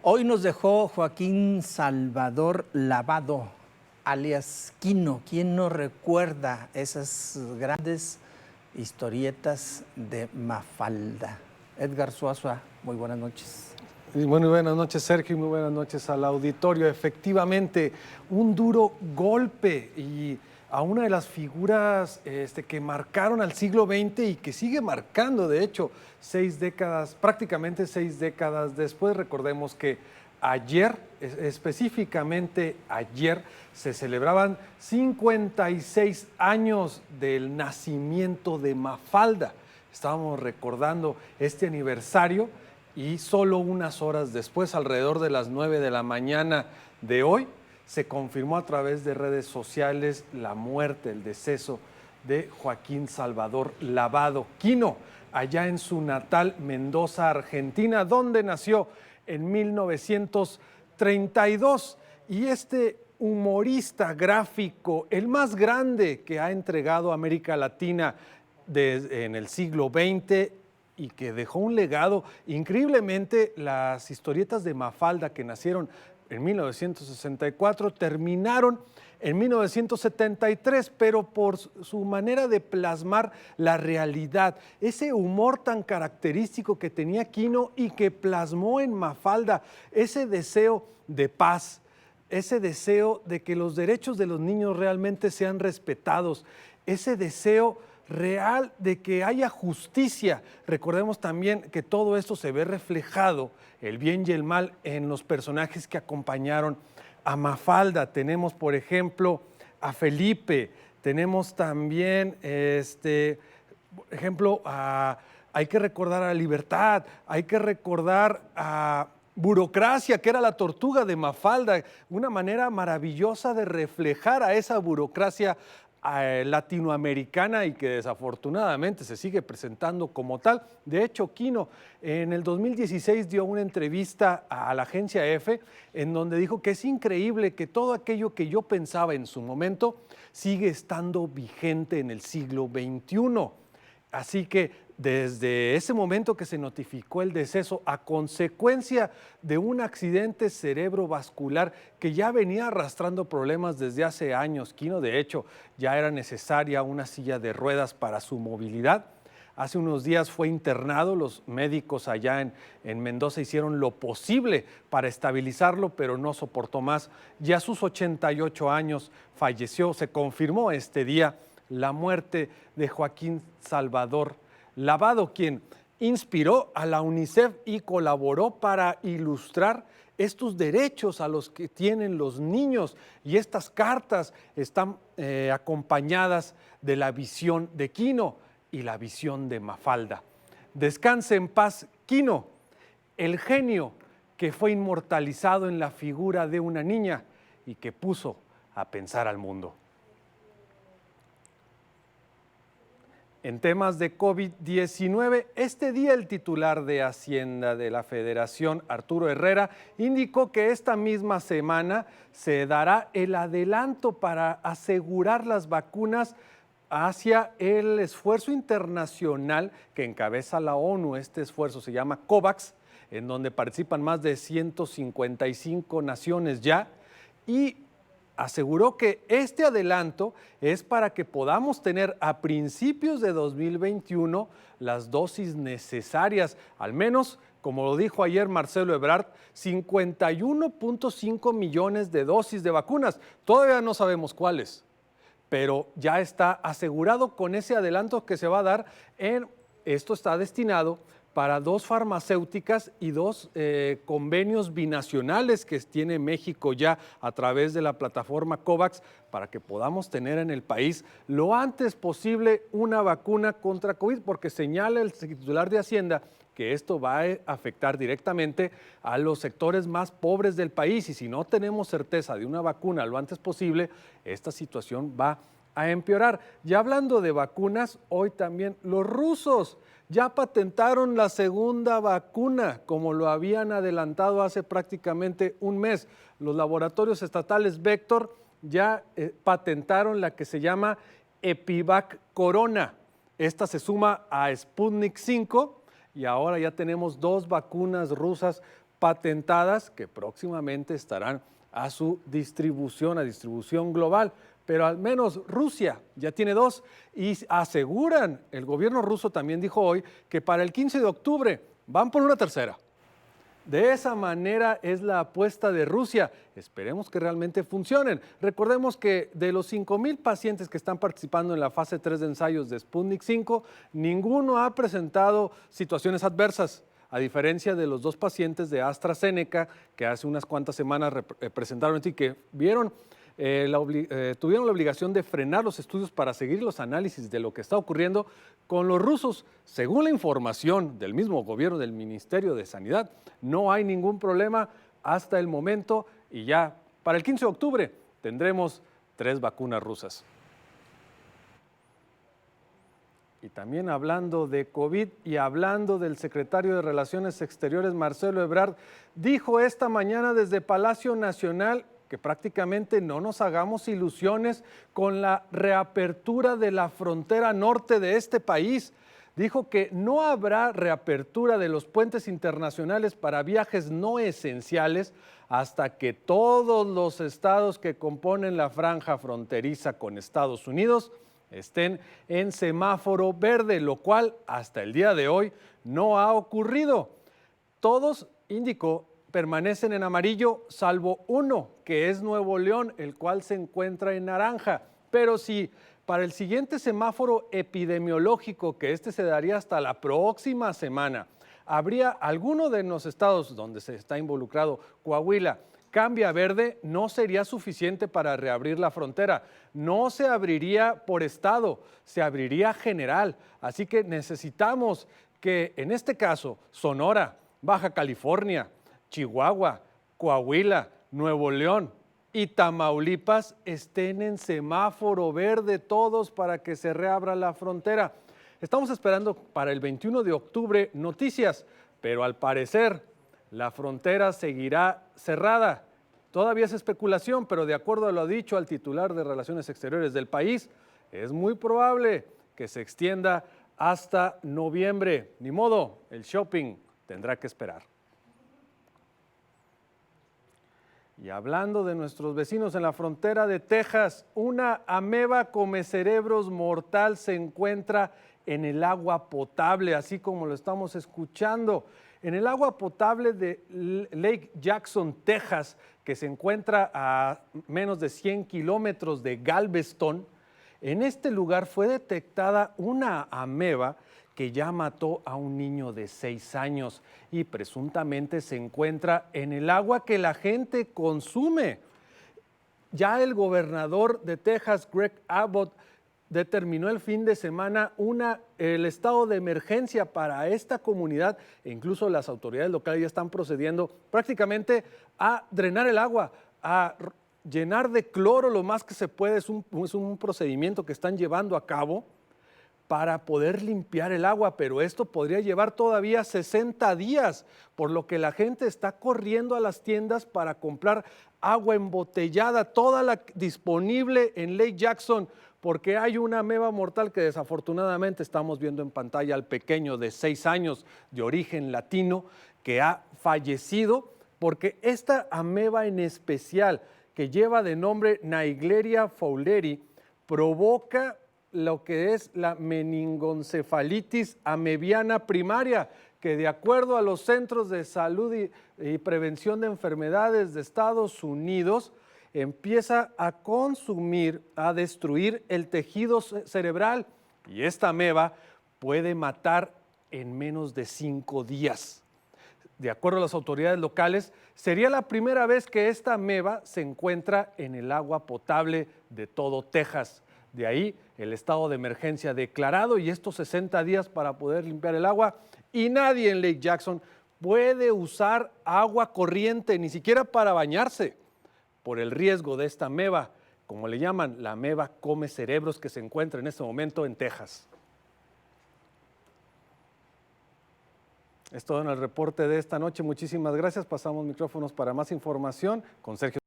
Hoy nos dejó Joaquín Salvador Lavado, alias Quino. ¿Quién no recuerda esas grandes historietas de Mafalda? Edgar Suazua, muy buenas noches. Muy buenas noches, Sergio, y muy buenas noches al auditorio. Efectivamente, un duro golpe y a una de las figuras que marcaron al siglo XX y que sigue marcando, de hecho, prácticamente 6 décadas después. Recordemos que ayer, específicamente ayer, se celebraban 56 años del nacimiento de Mafalda. Estábamos recordando este aniversario y solo unas horas después, alrededor de las 9 de la mañana de hoy, se confirmó a través de redes sociales la muerte, el deceso de Joaquín Salvador Lavado Quino, allá en su natal Mendoza, Argentina, donde nació en 1932. Y este humorista gráfico, el más grande que ha entregado América Latina en el siglo XX, y que dejó un legado. Increíblemente, las historietas de Mafalda, que nacieron en 1964, terminaron en 1973, pero por su manera de plasmar la realidad, ese humor tan característico que tenía Quino y que plasmó en Mafalda, ese deseo de paz, ese deseo de que los derechos de los niños realmente sean respetados, ese deseo real de que haya justicia. Recordemos también que todo esto se ve reflejado, el bien y el mal, en los personajes que acompañaron a Mafalda. Tenemos, por ejemplo, a Felipe, tenemos también, por ejemplo, hay que recordar a Libertad, hay que recordar a Burocracia, que era la tortuga de Mafalda, una manera maravillosa de reflejar a esa burocracia latinoamericana y que desafortunadamente se sigue presentando como tal. De hecho, Quino en el 2016 dio una entrevista a la agencia EFE en donde dijo que es increíble que todo aquello que yo pensaba en su momento sigue estando vigente en el siglo XXI. Así que desde ese momento que se notificó el deceso a consecuencia de un accidente cerebrovascular que ya venía arrastrando problemas desde hace años, Quino, de hecho, ya era necesaria una silla de ruedas para su movilidad. Hace unos días fue internado, los médicos allá en Mendoza hicieron lo posible para estabilizarlo, pero no soportó más. Ya a sus 88 años falleció, se confirmó este día la muerte de Joaquín Salvador Lavado, quien inspiró a la UNICEF y colaboró para ilustrar estos derechos a los que tienen los niños. Y estas cartas están acompañadas de la visión de Quino y la visión de Mafalda. Descanse en paz, Quino, el genio que fue inmortalizado en la figura de una niña y que puso a pensar al mundo. En temas de COVID-19, este día el titular de Hacienda de la Federación, Arturo Herrera, indicó que esta misma semana se dará el adelanto para asegurar las vacunas hacia el esfuerzo internacional que encabeza la ONU. Este esfuerzo se llama COVAX, en donde participan más de 155 naciones ya, y aseguró que este adelanto es para que podamos tener a principios de 2021 las dosis necesarias, al menos, como lo dijo ayer Marcelo Ebrard, 51.5 millones de dosis de vacunas. Todavía no sabemos cuáles, pero ya está asegurado con ese adelanto que se va a dar. Esto está destinado para 2 farmacéuticas y 2 convenios binacionales que tiene México ya a través de la plataforma COVAX, para que podamos tener en el país lo antes posible una vacuna contra COVID, porque señala el titular de Hacienda que esto va a afectar directamente a los sectores más pobres del país, y si no tenemos certeza de una vacuna lo antes posible, esta situación va a empeorar. Ya hablando de vacunas, hoy también los rusos ya patentaron la segunda vacuna, como lo habían adelantado hace prácticamente un mes. Los laboratorios estatales Vector ya patentaron la que se llama Epivac Corona. Esta se suma a Sputnik 5 y ahora ya tenemos 2 vacunas rusas patentadas que próximamente estarán a su distribución, a distribución global. Pero al menos Rusia ya tiene 2 y aseguran, el gobierno ruso también dijo hoy, que para el 15 de octubre van por una tercera. De esa manera es la apuesta de Rusia. Esperemos que realmente funcionen. Recordemos que de los 5,000 pacientes que están participando en la fase 3 de ensayos de Sputnik 5, ninguno ha presentado situaciones adversas, a diferencia de los 2 pacientes de AstraZeneca que hace unas cuantas semanas presentaron y que vieron tuvieron la obligación de frenar los estudios para seguir los análisis de lo que está ocurriendo con los rusos. Según la información del mismo gobierno del Ministerio de Sanidad, no hay ningún problema hasta el momento y ya para el 15 de octubre tendremos 3 vacunas rusas. Y también hablando de COVID y hablando del secretario de Relaciones Exteriores, Marcelo Ebrard, dijo esta mañana desde Palacio Nacional que prácticamente no nos hagamos ilusiones con la reapertura de la frontera norte de este país. Dijo que no habrá reapertura de los puentes internacionales para viajes no esenciales hasta que todos los estados que componen la franja fronteriza con Estados Unidos estén en semáforo verde, lo cual hasta el día de hoy no ha ocurrido. Todos, indicó, permanecen en amarillo, salvo uno, que es Nuevo León, el cual se encuentra en naranja. Pero si para el siguiente semáforo epidemiológico, que se daría hasta la próxima semana, habría alguno de los estados donde se está involucrado Coahuila, cambia a verde, no sería suficiente para reabrir la frontera. No se abriría por estado, se abriría general. Así que necesitamos que en este caso Sonora, Baja California, Chihuahua, Coahuila, Nuevo León y Tamaulipas estén en semáforo verde todos para que se reabra la frontera. Estamos esperando para el 21 de octubre noticias, pero al parecer la frontera seguirá cerrada. Todavía es especulación, pero de acuerdo a lo dicho al titular de Relaciones Exteriores del país, es muy probable que se extienda hasta noviembre. Ni modo, el shopping tendrá que esperar. Y hablando de nuestros vecinos en la frontera de Texas, una ameba comecerebros mortal se encuentra en el agua potable, así como lo estamos escuchando. En el agua potable de Lake Jackson, Texas, que se encuentra a menos de 100 kilómetros de Galveston, en este lugar fue detectada una ameba que ya mató a un niño de 6 años y presuntamente se encuentra en el agua que la gente consume. Ya el gobernador de Texas, Greg Abbott, determinó el fin de semana el estado de emergencia para esta comunidad e incluso las autoridades locales ya están procediendo prácticamente a drenar el agua, a llenar de cloro lo más que se puede. Es un procedimiento que están llevando a cabo para poder limpiar el agua, pero esto podría llevar todavía 60 días, por lo que la gente está corriendo a las tiendas para comprar agua embotellada, toda la disponible en Lake Jackson, porque hay una ameba mortal que desafortunadamente estamos viendo en pantalla al pequeño de 6 años de origen latino que ha fallecido, porque esta ameba en especial, que lleva de nombre Naegleria fowleri, provoca lo que es la meningoencefalitis amebiana primaria, que de acuerdo a los Centros de Salud y Prevención de Enfermedades de Estados Unidos, empieza a consumir, a destruir el tejido cerebral, y esta ameba puede matar en menos de 5 días. De acuerdo a las autoridades locales, sería la primera vez que esta ameba se encuentra en el agua potable de todo Texas. De ahí el estado de emergencia declarado y estos 60 días para poder limpiar el agua, y nadie en Lake Jackson puede usar agua corriente, ni siquiera para bañarse, por el riesgo de esta ameba, como le llaman, la ameba come cerebros, que se encuentra en este momento en Texas. Es todo en el reporte de esta noche. Muchísimas gracias. Pasamos micrófonos para más información con Sergio.